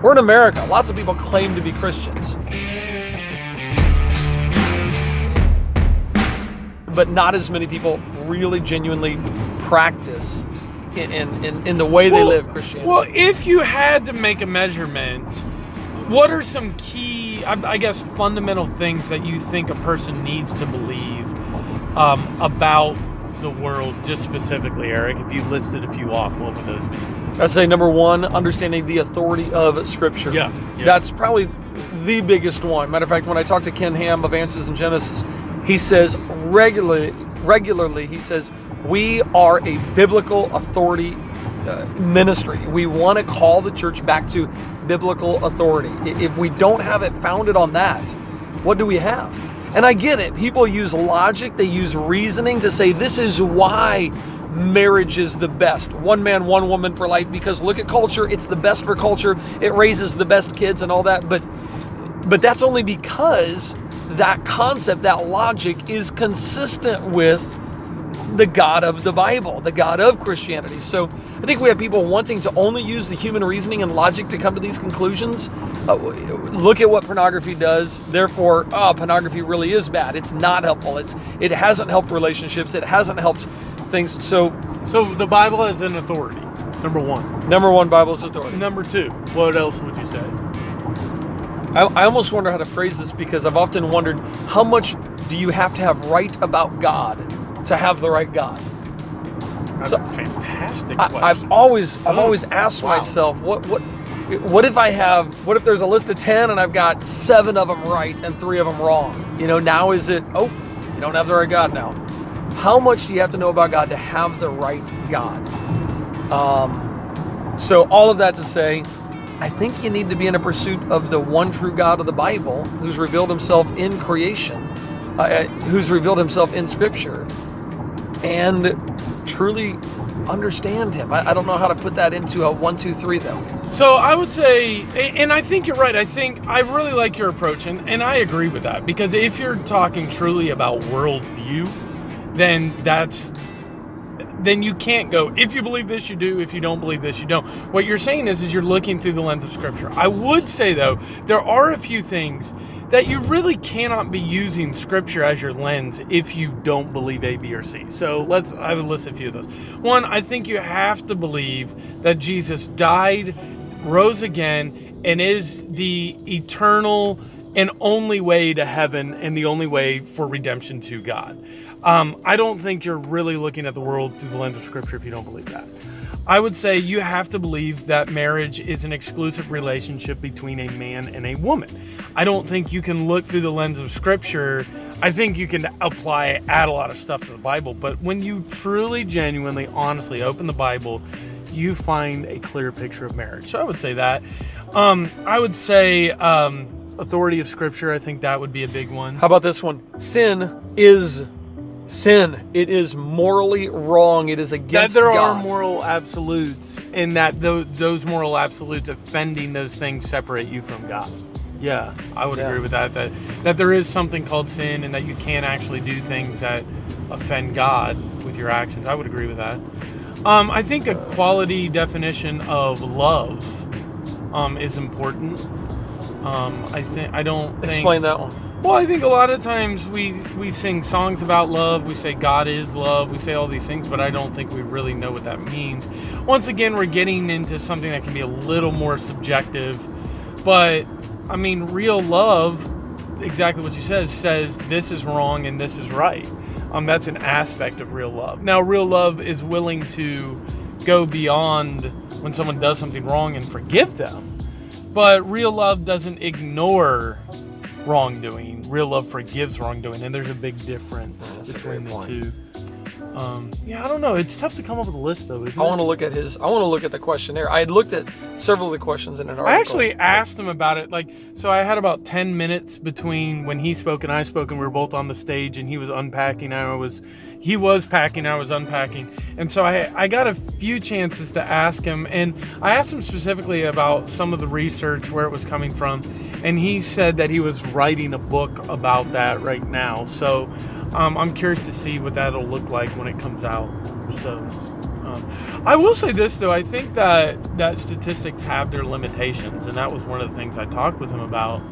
We're in America. Lots of people claim to be Christians, but not as many people really genuinely practice in the way they live Christianity. Well, if you had to make a measurement, what are some key, I guess, fundamental things that you think a person needs to believe about the world, just specifically, Eric? If you listed a few off, what would those be? I'd say number one, understanding the authority of Scripture. Yeah. That's probably the biggest one. Matter of fact, when I talk to Ken Ham of Answers in Genesis, he says regularly, he says, we are a biblical authority ministry. We want to call the church back to biblical authority. If we don't have it founded on that, what do we have? And I get it. People use logic, they use reasoning to say this is why marriage is the best. One man, one woman for life, because look at culture, it's the best for culture. It raises the best kids and all that. But that's only because that concept, that logic is consistent with the God of the Bible, the God of Christianity. So I think we have people wanting to only use the human reasoning and logic to come to these conclusions. Look at what pornography does. Therefore, pornography really is bad. It's not helpful. It hasn't helped relationships. It hasn't helped things. So the Bible is an authority, number one. Number one, Bible is authority. Number two, what else would you say? I almost wonder how to phrase this, because I've often wondered, how much do you have to have right about God to have the right God? That's a fantastic question. I've always asked myself, what if there's a list of 10 and I've got 7 of them right and 3 of them wrong? Now is it, you don't have the right God now. How much do you have to know about God to have the right God? So all of that to say, I think you need to be in a pursuit of the one true God of the Bible, who's revealed himself in creation, who's revealed himself in Scripture, and truly understand him. I don't know how to put that into a 1, 2, 3 though. So I would say, and I think you're right, I really like your approach, and I agree with that, because if you're talking truly about worldview, then you can't go, if you believe this, you do. If you don't believe this, you don't. What you're saying is you're looking through the lens of Scripture. I would say, though, there are a few things that you really cannot be using Scripture as your lens if you don't believe A, B, or C. So I would list a few of those. One, I think you have to believe that Jesus died, rose again, and is the eternal and only way to heaven and the only way for redemption to God. I don't think you're really looking at the world through the lens of Scripture if you don't believe that. I would say you have to believe that marriage is an exclusive relationship between a man and a woman. I don't think you can look through the lens of Scripture. I think you can add a lot of stuff to the Bible, but when you truly, genuinely, honestly open the Bible, you find a clear picture of marriage. So I would say that. I would say authority of Scripture. I think that would be a big one. How about this one? Sin is sin. It is morally wrong. It is against God. That there God. are moral absolutes, and that those moral absolutes, offending those things, separate you from God. Yeah, I would agree with that. That there is something called sin, and that you can't actually do things that offend God with your actions. I would agree with that. I think a quality definition of love is important. Explain that one. Well, I think a lot of times we sing songs about love, we say God is love, we say all these things, but I don't think we really know what that means. Once again, we're getting into something that can be a little more subjective, but I mean, real love, exactly what you said, says this is wrong and this is right. That's an aspect of real love. Now, real love is willing to go beyond when someone does something wrong and forgive them, but real love doesn't ignore wrongdoing. Real love forgives wrongdoing, and there's a big difference between the two. I don't know. It's tough to come up with a list, though, isn't it? I want to look at the questionnaire. I had looked at several of the questions in an article. I actually asked him about it. So I had about 10 minutes between when he spoke and I spoke, and we were both on the stage, and he was unpacking. He was packing, I was unpacking. And so I got a few chances to ask him, and I asked him specifically about some of the research, where it was coming from, and he said that he was writing a book about that right now. So I'm curious to see what that'll look like when it comes out. So I will say this though, I think that statistics have their limitations, and that was one of the things I talked with him about.